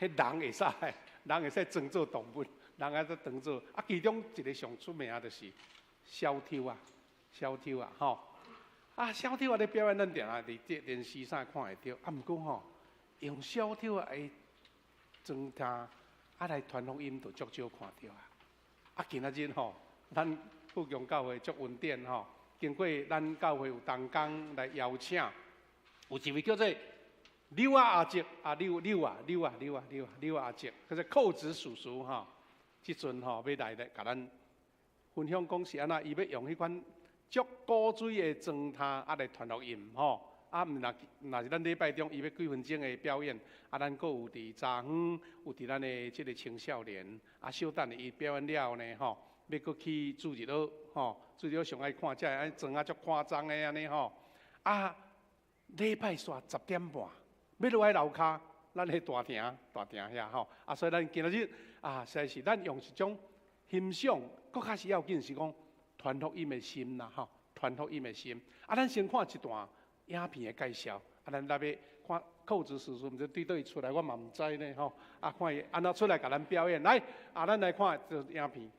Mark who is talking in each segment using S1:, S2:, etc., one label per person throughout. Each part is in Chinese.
S1: 人会使，人会使装作动物，人会使当做啊。其中一个上出名就是小丑啊，小丑啊，吼啊，小丑啊咧表演，咱定啊伫电视上看会到，啊，毋过吼，用小丑啊来装他，啊来传福音，就足少看到啊。啊，今仔日吼，咱富强教会足恩典吼，经过咱教会有同工来邀请，有一位叫做刘阿叔啊，刘阿叔，叫做寇子叔叔吼，即阵吼要来甲咱分享讲是安那，伊要用迄款足古锥的装他啊来传福音吼。啊，若是咱礼拜中伊要几分钟的表演，啊，咱阁有伫早昏，有伫咱的即个青少年，啊，小等伊表演了呢吼，要阁去主日学吼，主日学上爱看，才会安装啊足夸张的安尼吼。啊，礼拜煞10点半，要落来楼骹，咱迄大厅遐吼，啊，所以咱今仔日啊，实在是咱用一种欣赏，搁较是要紧是讲传福音的心啦吼，传福音的心。啊，咱先看一段影片的介绍，啊，咱来要看寇子叔叔，毋知对倒伊出来，我嘛毋知呢吼。啊，看伊安怎出来甲咱表演，来，啊，咱来看这影片。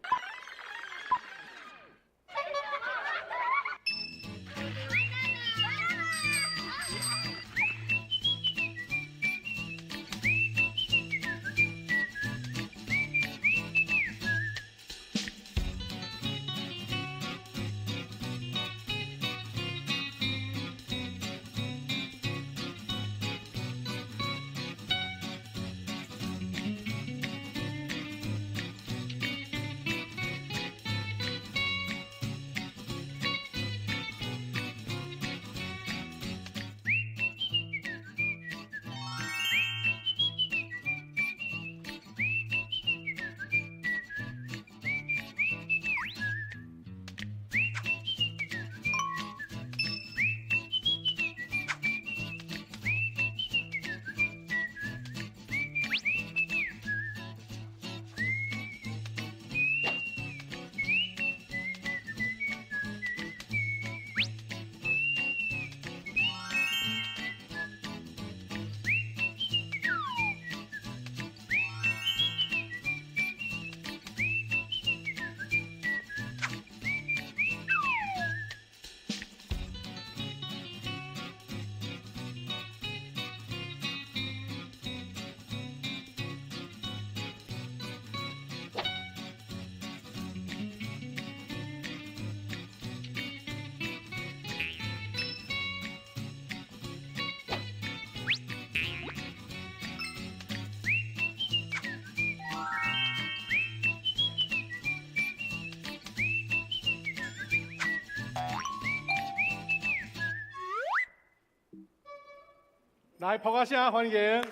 S1: 来，捧个声欢迎！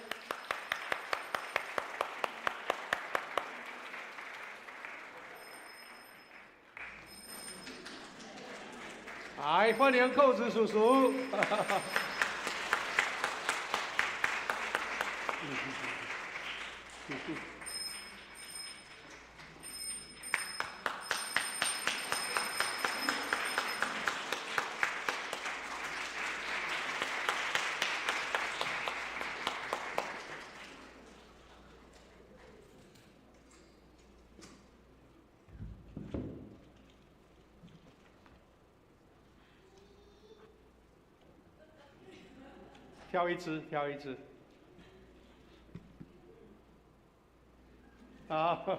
S1: 来，欢迎寇子叔叔。挑一支，挑一支。好。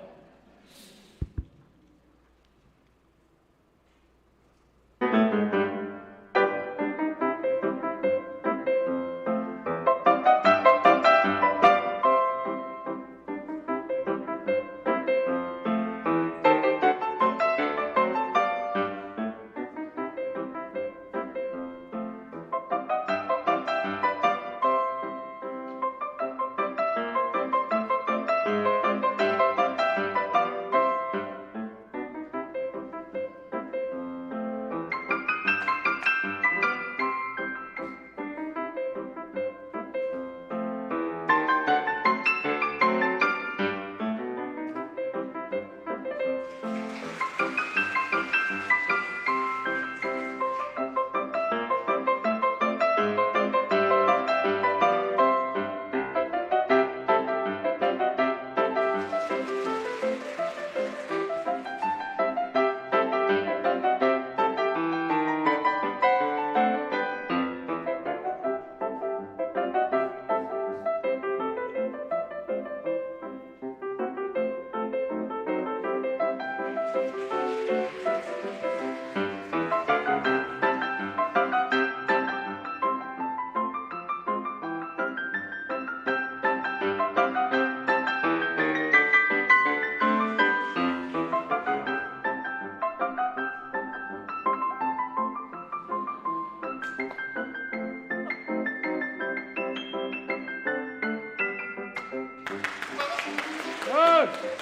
S1: 准。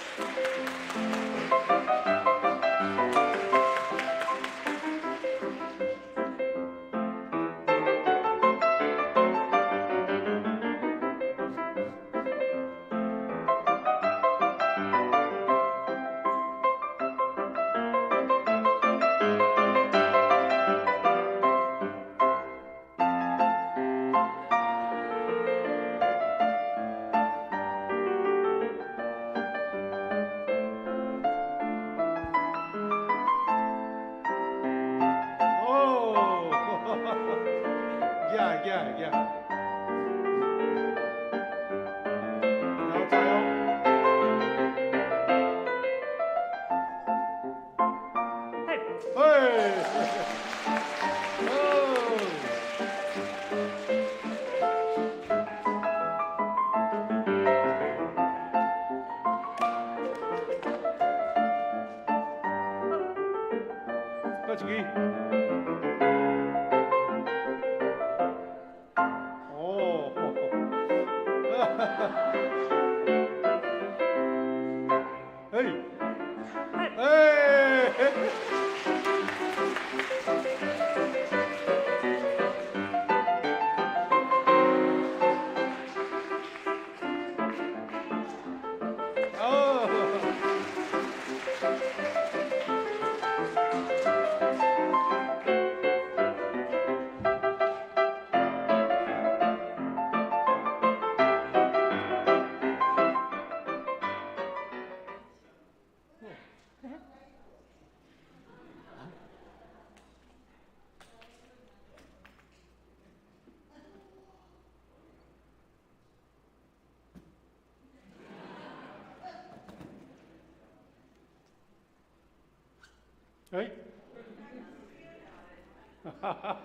S1: 哈哈。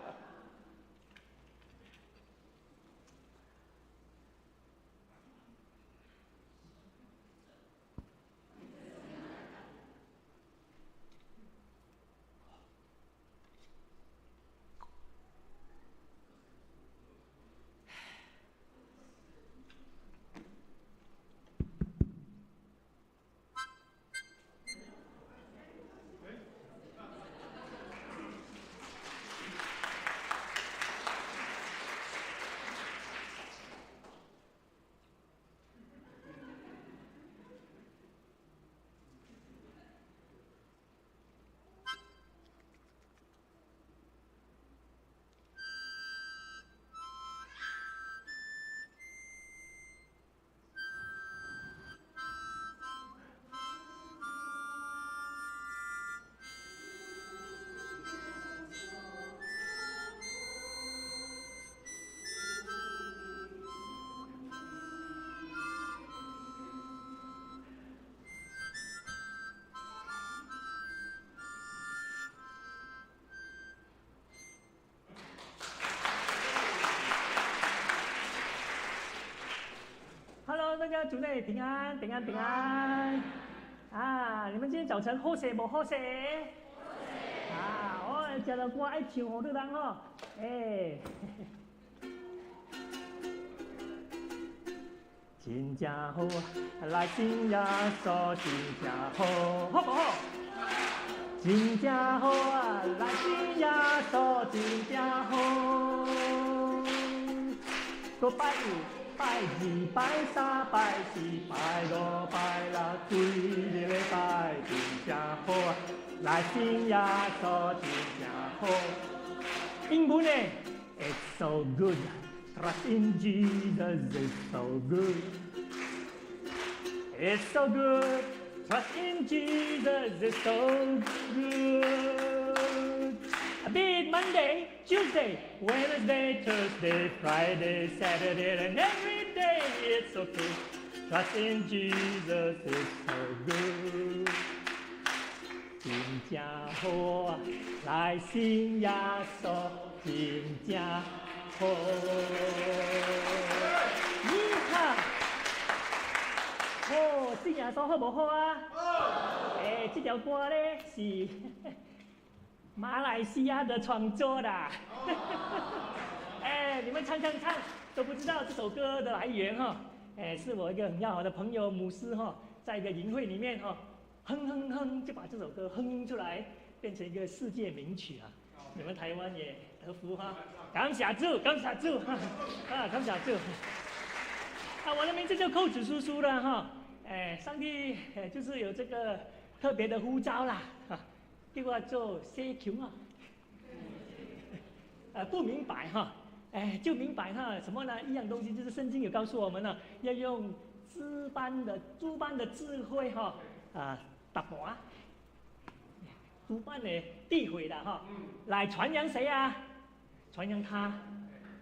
S2: Hello， 大家主内平安，平安，平安。啊，你们今天早晨好势无好势？啊，我食到歌爱唱好多人吼，哎。真正好，来信耶稣真正好，好不好？真正好啊，来信耶稣真正好。个拜一、拜二、拜三、拜四、拜五、拜六，规日礼拜真正好啊，来信耶稣真正好。英文呢 ，It's so good。Trust in Jesus, it's so good. It's so good. Trust in Jesus, it's so good. Be it Monday, Tuesday, Wednesday, Thursday, Friday, Saturday, and every day it's okay. Trust in Jesus, it's so good. 真正好啊，来信耶稣，真正好。你看，哦，信耶稣好不好啊？好。这条歌咧是马来西亚的创作啦。你们唱都不知道这首歌的来源哈。是我一个很要好的朋友牧师哈，在一个营会里面哈，哼哼哼就把这首歌哼出来，变成一个世界名曲啊！你们台湾也得福哈，感谢主，感谢主，啊，感谢主。啊，我的名字叫寇子叔叔了哈，上帝就是有这个特别的呼召啦，叫我做社穷啊，不明白哈，就明白哈什么呢？一样东西就是圣经有告诉我们呢，要用诸般的智慧哈打破诸般的诋毁的哈，来传扬谁啊？传扬他，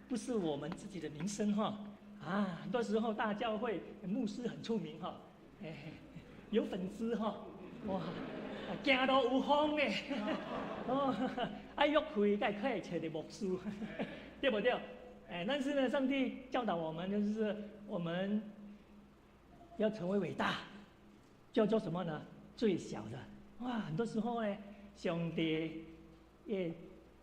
S2: 不是我们自己的名声哈。很多时候大教会牧师很出名哈，有粉丝哈，哇，行到有风的，爱约会该可以找的牧师，对不对？但是呢，上帝教导我们就是我们要成为伟大，叫做什么呢？最小的。哇，很多时候呢，上帝的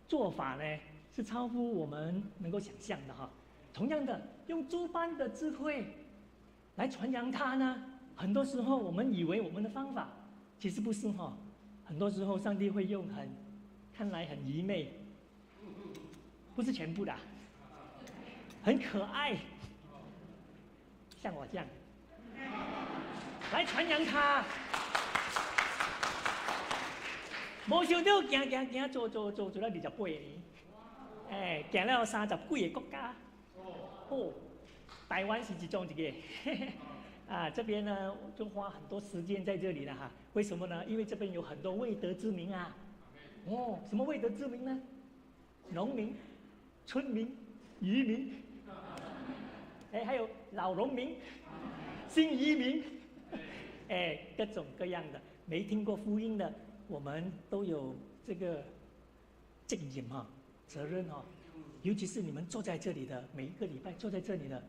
S2: 做法呢是超乎我们能够想象的哈。同样的，用诸般的智慧来传扬它呢，很多时候我们以为我们的方法，其实不是哈。很多时候上帝会用看来很愚昧，不是全部的，很可爱，像我这样，来传扬它。没想到行做了28年，行了30几个国家。台湾是其中一个，这边呢就花很多时间在这里了哈。为什么呢？因为这边有很多未得之民啊。什么未得之民呢？农民、村民、渔民，还有老农民、新移民，各种各样的，没听过福音的，我们都有这个责任哈，责任哈。尤其是你们坐在这里的，每一个礼拜坐在这里的，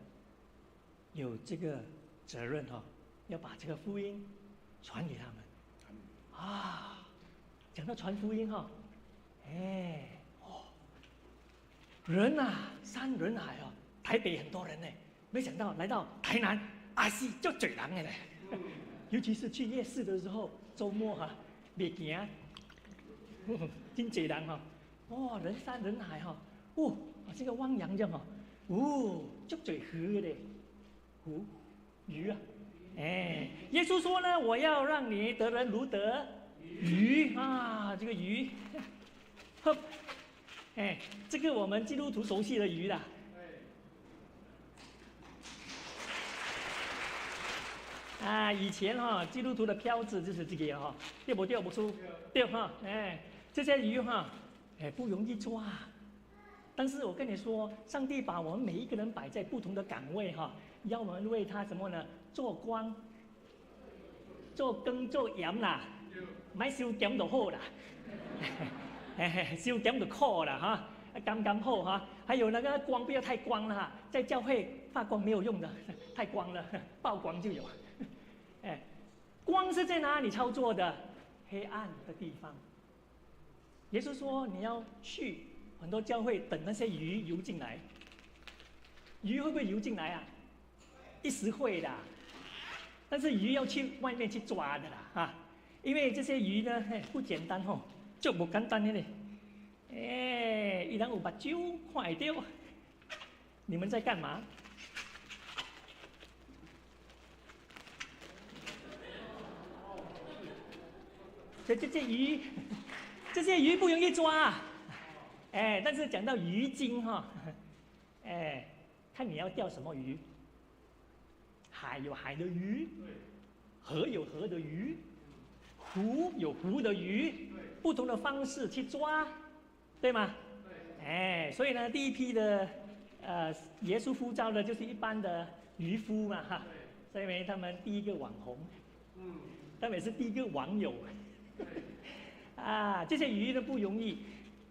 S2: 有这个责任哈，要把这个福音传给他们。讲到传福音哈，人山人海啊，台北很多人呢，没想到来到台南，是就多人的嘞。尤其是去夜市的时候，周末袂行，真多人哈，人山人海哈。这个汪洋这样足多鱼的鱼啊，耶稣说呢，我要让你得人如得鱼啊，这个鱼，这个我们基督徒熟悉的鱼啦。以前基督徒的标志就是这个哈，对不对？不错，对哈，这些鱼不容易抓。但是我跟你说，上帝把我们每一个人摆在不同的岗位哈，要我们为他什么呢？做光、做羹、做盐啦，买收咸就好啦，收咸就苦啦哈，刚好哈。还有那个光不要太光了哈，在教会发光没有用的，太光了，曝光就有。光是在哪里操作的？黑暗的地方。耶稣说你要去。很多教会等那些鱼游进来，鱼会不会游进来啊？一时会的，但是鱼要去外面去抓的啦，因为这些鱼呢不简单就不简单的嘞，伊人有目睭看会到，你们在干嘛？这些鱼不容易抓。但是讲到鱼精看你要钓什么鱼。海有海的鱼，河有河的鱼，湖有湖的鱼，不同的方式去抓，对吗？所以呢，第一批的耶稣呼召的就是一般的渔夫嘛所以他们第一个网红，他们也是第一个网友，这些鱼呢不容易。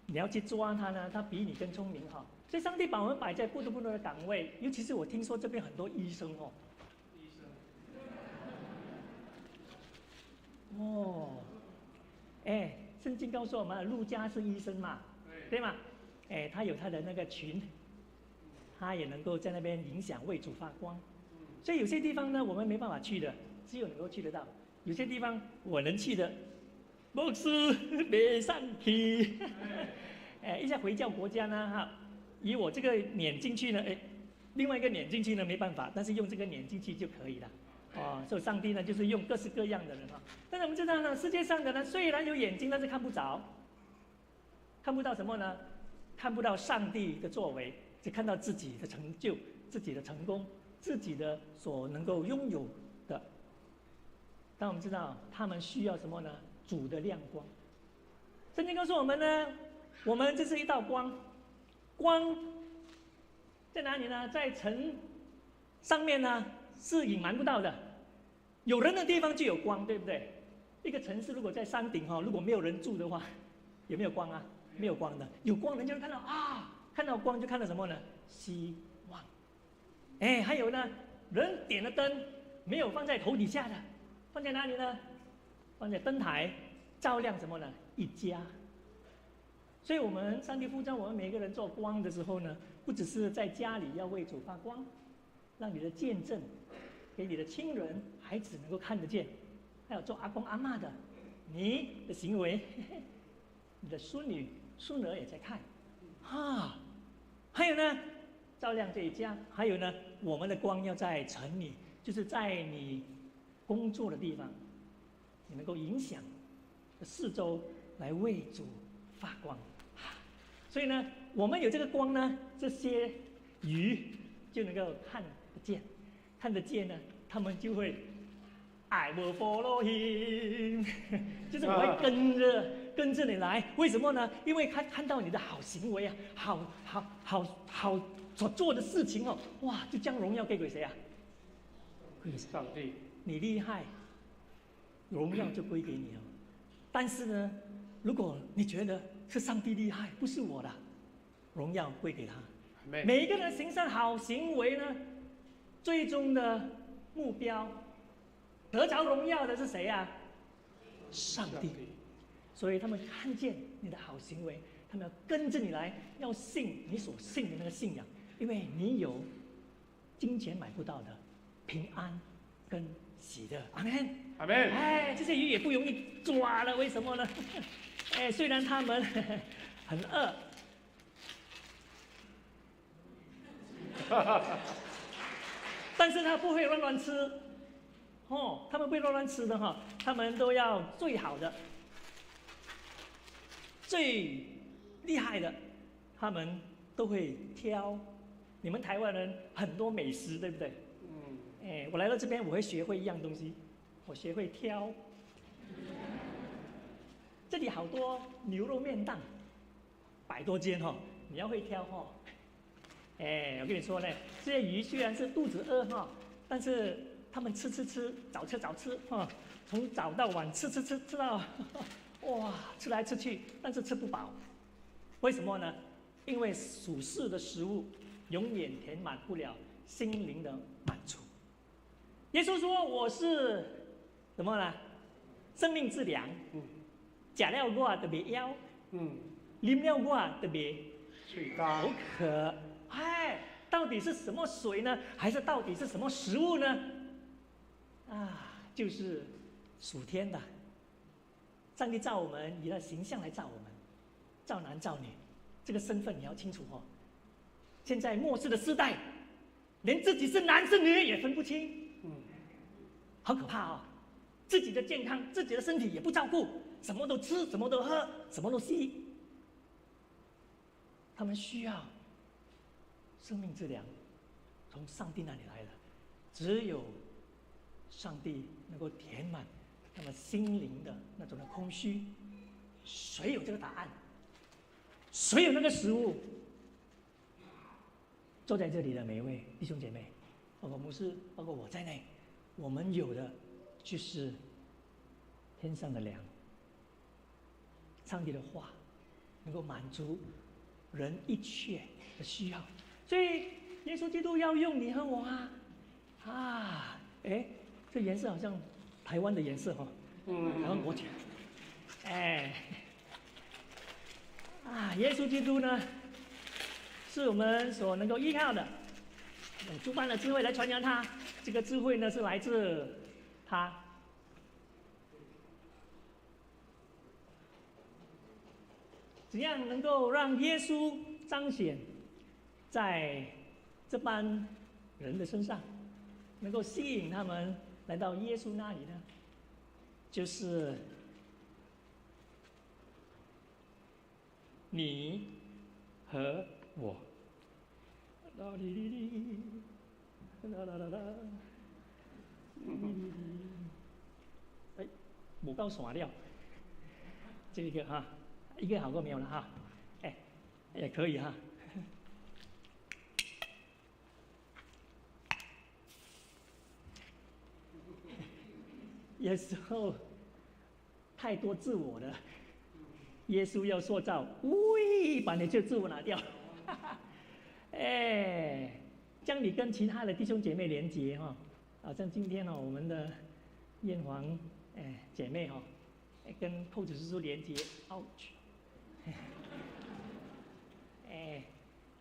S2: 你要去抓它呢，它比你更聪明所以上帝把我们摆在不同的岗位，尤其是我听说这边很多医生圣经告诉我们，路加是医生嘛，对吗？他有他的那个群，他也能够在那边影响为主发光。所以有些地方呢，我们没办法去的，只有能够去得到。有些地方我能去的，牧师没上去。一下回教国家呢，哈，以我这个撵进去呢，另外一个撵进去呢没办法，但是用这个撵进去就可以了。所以上帝呢就是用各式各样的人哈。但是我们知道呢，世界上的呢虽然有眼睛，但是看不着，看不到什么呢？看不到上帝的作为，只看到自己的成就、自己的成功、自己的所能够拥有的。但我们知道他们需要什么呢？主的亮光。圣经告诉我们呢，我们这是一道光，光在哪里呢？在城上面呢是隐瞒不到的，有人的地方就有光，对不对？一个城市如果在山顶如果没有人住的话，有没有光啊？没有光的。有光人就会看到看到光就看到什么呢？希望。还有呢，人点了灯，没有放在头底下的，放在哪里呢？放在灯台，照亮什么呢？一家。所以我们上帝呼召我们每个人做光的时候呢，不只是在家里要为主发光，让你的见证给你的亲人、孩子能够看得见，还有做阿公阿嬷的，你的行为，你的孙女、孙儿也在看，还有呢，照亮这一家，还有呢，我们的光要在城里，就是在你工作的地方，你能够影响四周来为主发光。所以呢，我们有这个光呢，这些鱼就能够看得见，看得见呢，他们就会 I will follow him， 就是我会跟着你来。为什么呢？因为看到你的好行为啊，好所做的事情哇，就将荣耀给谁啊？归给
S1: 上帝。
S2: 你厉害，荣耀就归给你了。但是呢，如果你觉得是上帝厉害，不是我的，荣耀归给他。每一个人行善好行为呢，最终的目标得着荣耀的是谁啊？上帝。所以他们看见你的好行为，他们要跟着你来，要信你所信的那个信仰，因为你有金钱买不到的平安跟喜乐。阿们，
S1: 阿们。
S2: 这些鱼也不容易抓了，为什么呢？虽然他们很饿，但是他不会乱吃，他们不会乱吃的他们都要最好的、最厉害的，他们都会挑。你们台湾人很多美食，对不对？我来到这边，我会学会一样东西，我学会挑。这里好多牛肉面档，100多间你要会挑我跟你说呢，这些鱼虽然是肚子饿但是他们吃，早吃从早到晚吃到哇，吃来吃去，但是吃不饱。为什么呢？因为属世的食物永远填满不了心灵的满足。耶稣说：“我是什么呢？生命之粮。吃了我就袂枵，啉了我就袂口渴。到底是什么水呢？还是到底是什么食物呢？就是属天的。上帝造我们，以他的形象来造我们，造男造女，这个身份你要清楚现在末世的时代，连自己是男是女也分不清，好可怕自己的健康、自己的身体也不照顾。什么都吃，什么都喝，什么都吸。他们需要生命之粮，从上帝那里来的。只有上帝能够填满他们心灵的那种的空虚。谁有这个答案？谁有那个食物？坐在这里的每一位弟兄姐妹，包括牧师，包括我在内，我们有的就是天上的粮。上帝的话能够满足人一切的需要，所以耶稣基督要用你和我这颜色好像台湾的颜色台湾国旗。耶稣基督呢，是我们所能够依靠的，用诸般的智慧来传扬他。这个智慧呢，是来自他。怎样能够让耶稣彰显在这班人的身上，能够吸引他们来到耶稣那里呢？就是你和我。啦哩哩哩，啦啦啦啦，哎，不够散了，这个哈，一个好过没有了哈，哎，也可以哈。有时候太多自我了，耶稣要塑造，喂，把你这自我拿掉，哎，将你跟其他的弟兄姐妹连结哈，好像今天我们的燕皇姐妹哈，跟寇子叔叔连结，ouch，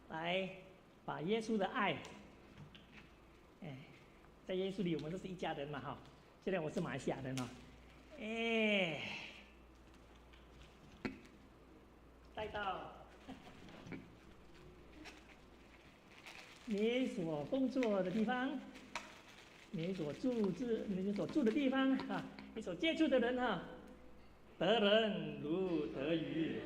S2: 来把耶稣的爱，在耶稣里我们都是一家人嘛哈。虽然我是马来西亚人哈，带到你所工作的地方，你所住的地方啊，你所接触的人哈，得人如得鱼。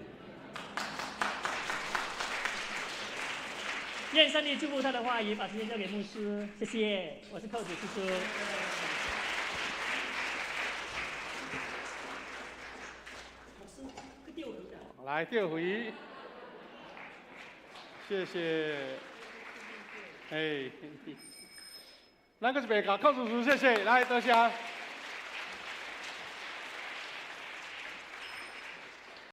S2: 愿上帝祝福他的话语，把时间交给牧师，谢谢。我是寇子叔叔。
S1: 来调回，谢谢。哎，咱个是别搞，寇叔叔，谢谢，来多谢。